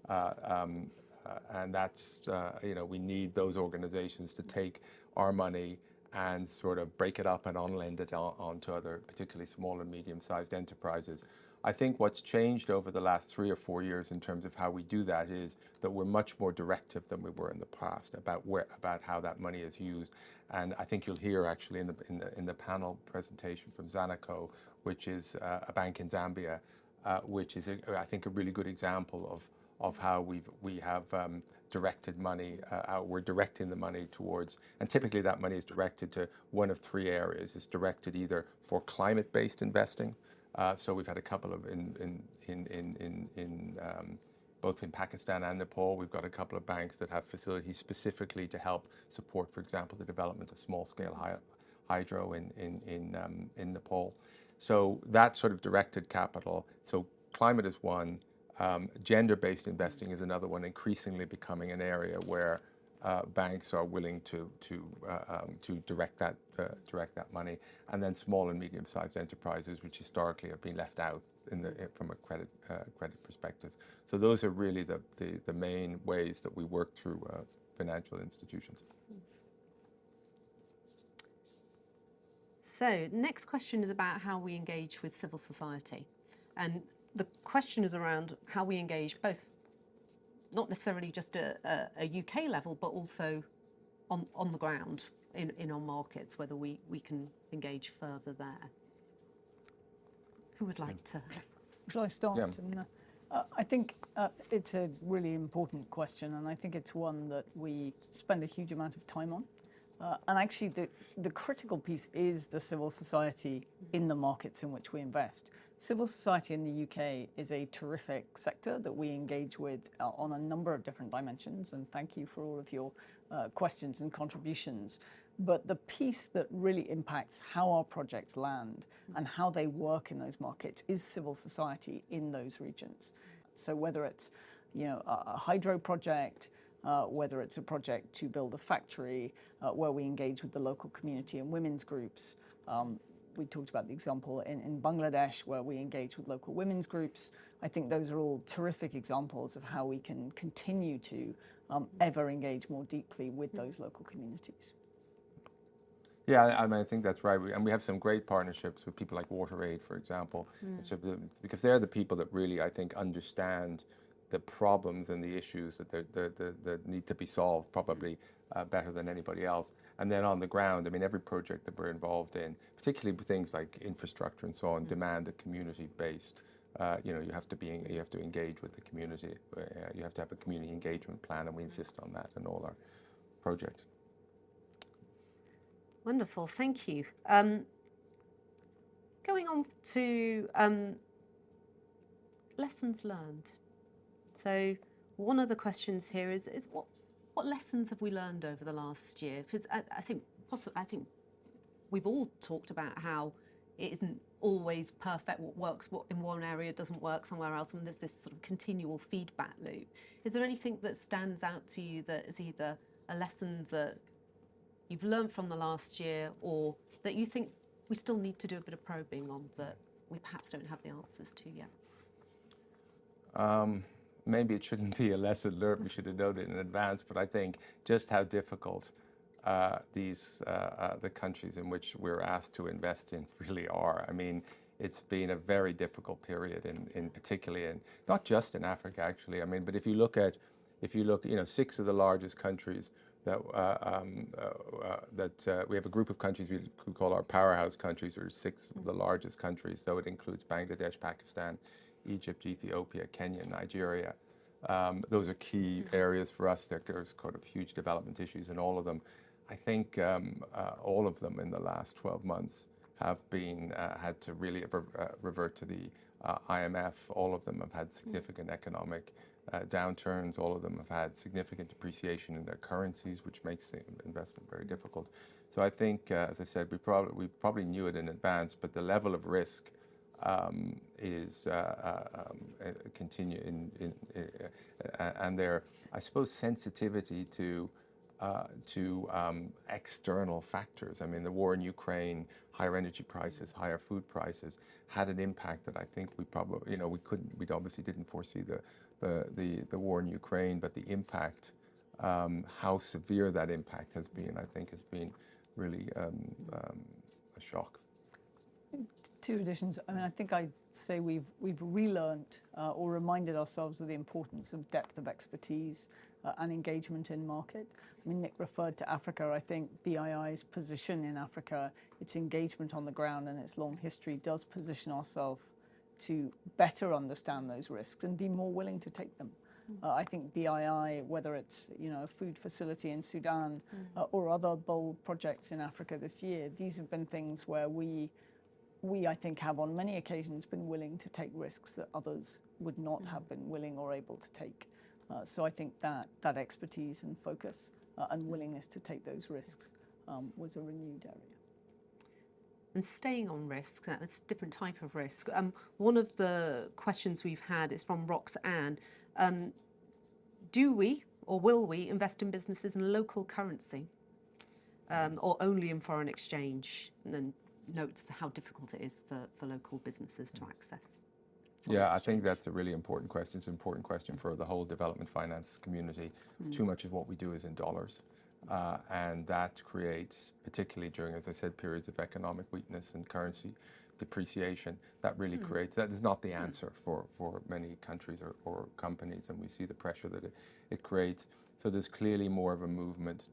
And that's, we need those organizations to take our money and sort of break it up and on-lend it onto other, particularly small and medium-sized enterprises. I think what's changed over the last 3 or 4 years in terms of how we do that is that we're much more directive than we were in the past about how that money is used. And I think you'll hear actually in the panel presentation from Zanaco, which is a bank in Zambia, which is I think a really good example of how we have directed money. We're directing the money towards, and typically that money is directed to one of 3 areas. It's directed either for climate-based investing. So we've had a couple of both in Pakistan and Nepal. We've got a couple of banks that have facilities specifically to help support, for example, the development of small-scale hydro in Nepal. So that sort of directed capital. So climate is one. Gender-based investing is another one, increasingly becoming an area where banks are willing to direct that money, and then small and medium-sized enterprises, which historically have been left out from a credit perspective. So those are really the main ways that we work through financial institutions. So next question is about how we engage with civil society, and the question is around how we engage both, not necessarily just a UK level, but also on the ground in our markets, whether we can engage further there. Who would like to? Shall I start? Yeah. And, I think it's a really important question, and I think it's one that we spend a huge amount of time on. And actually, the critical piece is the civil society in the markets in which we invest. Civil society in the UK is a terrific sector that we engage with on a number of different dimensions, and thank you for all of your questions and contributions. But the piece that really impacts how our projects land and how they work in those markets is civil society in those regions. So whether it's a hydro project, whether it's a project to build a factory, where we engage with the local community and women's groups. We talked about the example in Bangladesh where we engage with local women's groups. I think those are all terrific examples of how we can continue to ever engage more deeply with those local communities. Yeah, I mean, I think that's right. And we have some great partnerships with people like WaterAid, for example, because they're the people that really, I think, understand the problems and the issues that need to be solved probably better than anybody else. And then on the ground, I mean, every project that we're involved in, particularly with things like infrastructure and so on, demand a community-based. You have to engage with the community. You have to have a community engagement plan, and we insist on that in all our projects. Wonderful, thank you. Going on to lessons learned. So one of the questions here is what lessons have we learned over the last year? Because I think we've all talked about how it isn't always perfect. What works in one area doesn't work somewhere else, and there's this sort of continual feedback loop. Is there anything that stands out to you that is either a lesson that you've learned from the last year, or that you think we still need to do a bit of probing on that we perhaps don't have the answers to yet? Maybe it shouldn't be a lesson learned, we should have known it in advance, but I think just how difficult the countries in which we're asked to invest in really are. I mean, it's been a very difficult period particularly in, not just in Africa actually, I mean, but if you look, 6 of the largest countries that we have a group of countries we call our powerhouse countries, or 6 of the largest countries, so it includes Bangladesh, Pakistan, Egypt, Ethiopia, Kenya, Nigeria. Those are key areas for us. There's kind of huge development issues in all of them. I think all of them in the last 12 months have been had to really revert to the IMF. All of them have had significant economic downturns. All of them have had significant depreciation in their currencies, which makes the investment very difficult. So I think, as I said, we probably knew it in advance, but the level of risk is continue and their, I suppose, sensitivity to external factors. I mean, the war in Ukraine, higher energy prices, higher food prices had an impact that I think we probably, we obviously didn't foresee the war in Ukraine, but the impact, how severe that impact has been, I think has been really a shock. Two additions. I mean, I think I'd say we've relearned or reminded ourselves of the importance of depth of expertise and engagement in market. I mean, Nick referred to Africa. I think BII's position in Africa, its engagement on the ground and its long history does position ourselves to better understand those risks and be more willing to take them. I think BII, whether it's a food facility in Sudan or other bold projects in Africa this year, these have been things where we I think have on many occasions been willing to take risks that others would not have been willing or able to take. So I think that expertise and focus and willingness to take those risks was a renewed area. And staying on risks, that's a different type of risk. One of the questions we've had is from Roxanne. Do we or will we invest in businesses in local currency or only in foreign exchange? And then notes how difficult it is for local businesses to access. Yeah, I think that's a really important question. It's an important question for the whole development finance community. Too much of what we do is in dollars. And that creates, particularly during, as I said, periods of economic weakness and currency depreciation, that really creates, that is not the answer for many countries or companies, and we see the pressure that it creates. So there's clearly more of a movement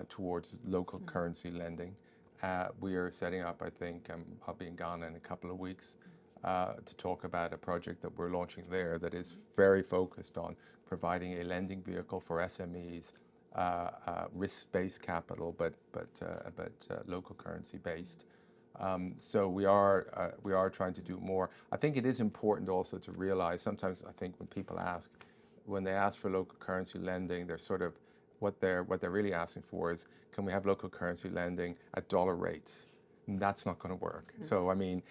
towards local currency lending. We are setting up, I think, I'll be in Ghana in a couple of weeks to talk about a project that we're launching there that is very focused on providing a lending vehicle for SMEs, risk-based capital, but local currency based. So we are trying to do more. I think it is important also to realize, sometimes I think when they ask for local currency lending, they're sort of, what they're really asking for is, can we have local currency lending at dollar rates? And that's not going to work. So I mean,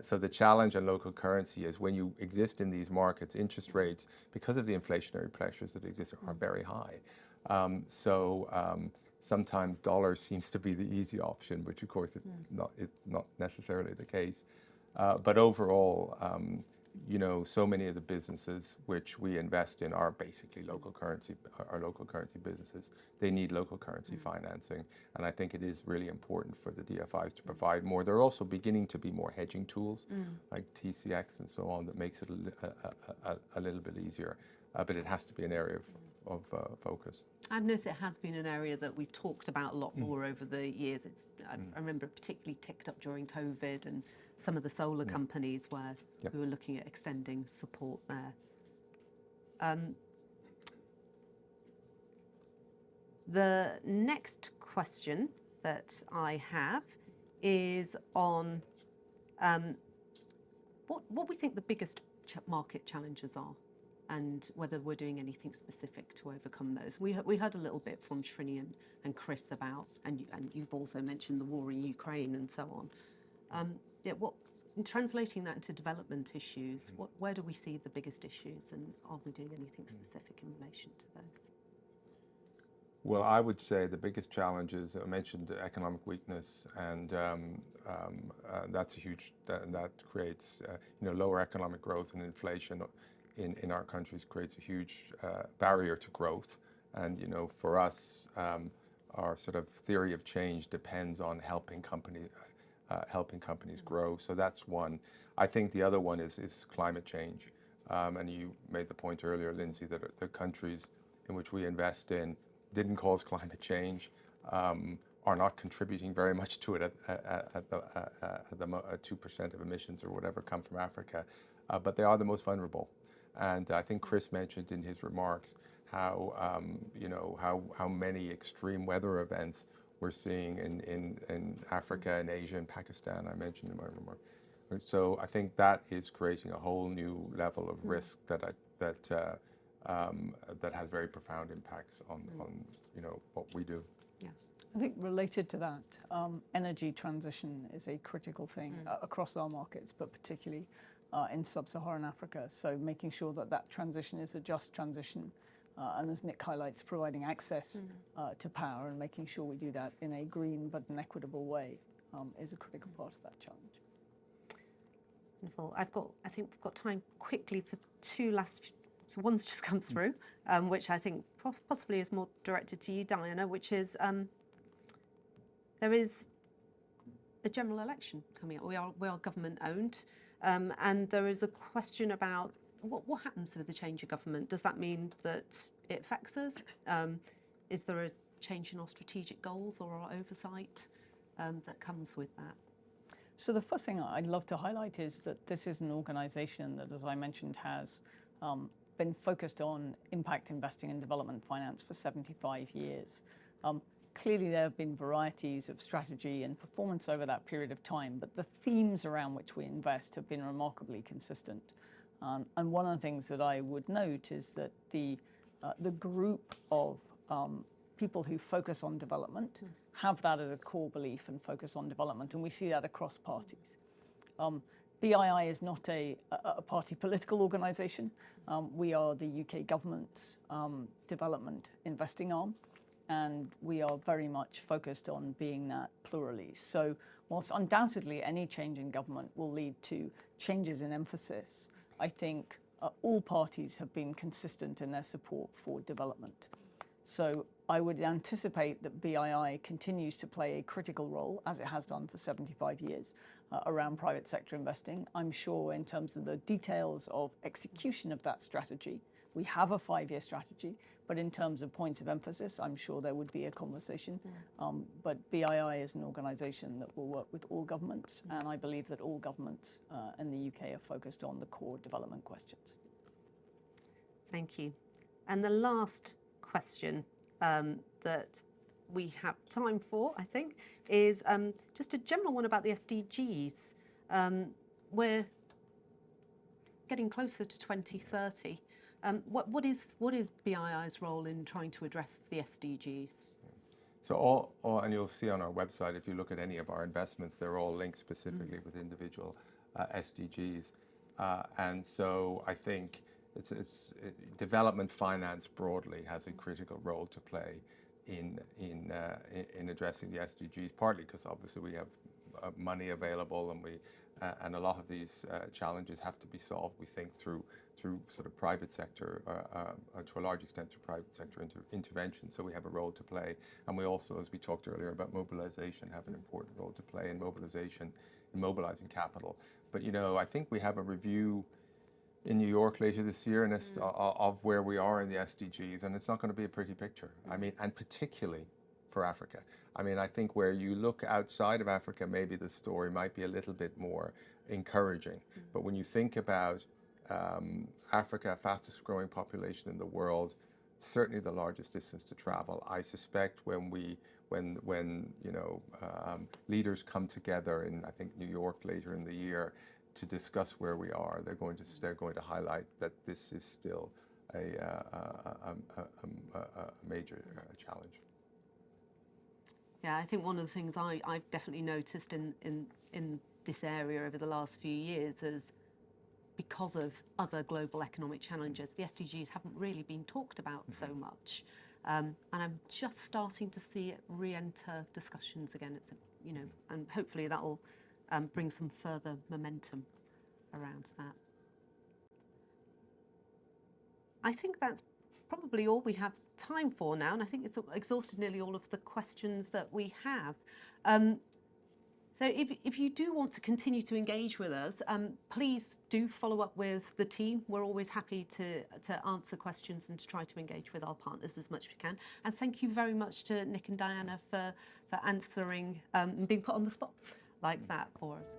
so the challenge on local currency is when you exist in these markets, interest rates, because of the inflationary pressures that exist, are very high. Sometimes dollars seems to be the easy option, which of course it's not necessarily the case. But overall, so many of the businesses which we invest in are basically local currency businesses. They need local currency financing, and I think it is really important for the DFIs to provide more. There are also beginning to be more hedging tools like TCX and so on that makes it a little bit easier, but it has to be an area of focus. I've noticed it has been an area that we've talked about a lot more over the years. I remember it particularly ticked up during COVID and some of the solar companies where we were looking at extending support there. The next question that I have is on what we think the biggest market challenges are, and whether we're doing anything specific to overcome those. We heard a little bit from Srini and Chris about, and you've also mentioned the war in Ukraine and so on. In translating that into development issues, where do we see the biggest issues, and are we doing anything specific in relation to those? Well, I would say the biggest challenge is, I mentioned economic weakness, and that's a huge, that creates lower economic growth, and inflation in our countries creates a huge barrier to growth. And for us, our sort of theory of change depends on helping companies grow. So that's one. I think the other one is climate change. And you made the point earlier, Lynsay, that the countries in which we invest in didn't cause climate change, are not contributing very much to it at the 2% of emissions or whatever come from Africa, but they are the most vulnerable. And I think Chris mentioned in his remarks how many extreme weather events we're seeing in Africa and Asia and Pakistan, I mentioned in my remark. So I think that is creating a whole new level of risk that has very profound impacts on what we do. Yeah, I think related to that, energy transition is a critical thing across our markets, but particularly in sub-Saharan Africa. So making sure that transition is a just transition, and as Nick highlights, providing access to power and making sure we do that in a green but an equitable way is a critical part of that challenge. Wonderful. I think we've got time quickly for two last. So one's just come through, which I think possibly is more directed to you, Diana, which is there is a general election coming up. We are government owned, and there is a question about what happens with the change of government. Does that mean that it affects us? Is there a change in our strategic goals or our oversight that comes with that? So the first thing I'd love to highlight is that this is an organisation that, as I mentioned, has been focused on impact investing and development finance for 75 years. Clearly, there have been varieties of strategy and performance over that period of time, but the themes around which we invest have been remarkably consistent. And one of the things that I would note is that the group of people who focus on development have that as a core belief and focus on development, and we see that across parties. BII is not a party political organisation. We are the UK government's development investing arm, and we are very much focused on being that plurally. So whilst undoubtedly any change in government will lead to changes in emphasis, I think all parties have been consistent in their support for development. So I would anticipate that BII continues to play a critical role, as it has done for 75 years, around private sector investing. I'm sure in terms of the details of execution of that strategy, we have a 5-year strategy, but in terms of points of emphasis, I'm sure there would be a conversation. But BII is an organisation that will work with all governments, and I believe that all governments in the UK are focused on the core development questions. Thank you. And the last question that we have time for, I think, is just a general one about the SDGs. We're getting closer to 2030. What is BII's role in trying to address the SDGs? So and you'll see on our website, if you look at any of our investments, they're all linked specifically with individual SDGs. And so I think development finance broadly has a critical role to play in addressing the SDGs, partly because obviously we have money available, and a lot of these challenges have to be solved, we think, through sort of private sector, to a large extent through private sector intervention. So we have a role to play, and we also, as we talked earlier about mobilization, have an important role to play in mobilizing capital. But I think we have a review in New York later this year, and of where we are in the SDGs, and it's not going to be a pretty picture. I mean, and particularly for Africa. I mean, I think where you look outside of Africa, maybe the story might be a little bit more encouraging. But when you think about Africa, fastest growing population in the world, certainly the largest distance to travel. I suspect when leaders come together in, I think, New York later in the year to discuss where we are, they're going to highlight that this is still a major challenge. Yeah, I think one of the things I've definitely noticed in this area over the last few years is, because of other global economic challenges, the SDGs haven't really been talked about so much, and I'm just starting to see it re-enter discussions again. It's and hopefully that will bring some further momentum around that. I think that's probably all we have time for now, and I think it's exhausted nearly all of the questions that we have. So if you do want to continue to engage with us, please do follow up with the team. We're always happy to answer questions and to try to engage with our partners as much as we can. And thank you very much to Nick and Diana for answering and being put on the spot like that for us.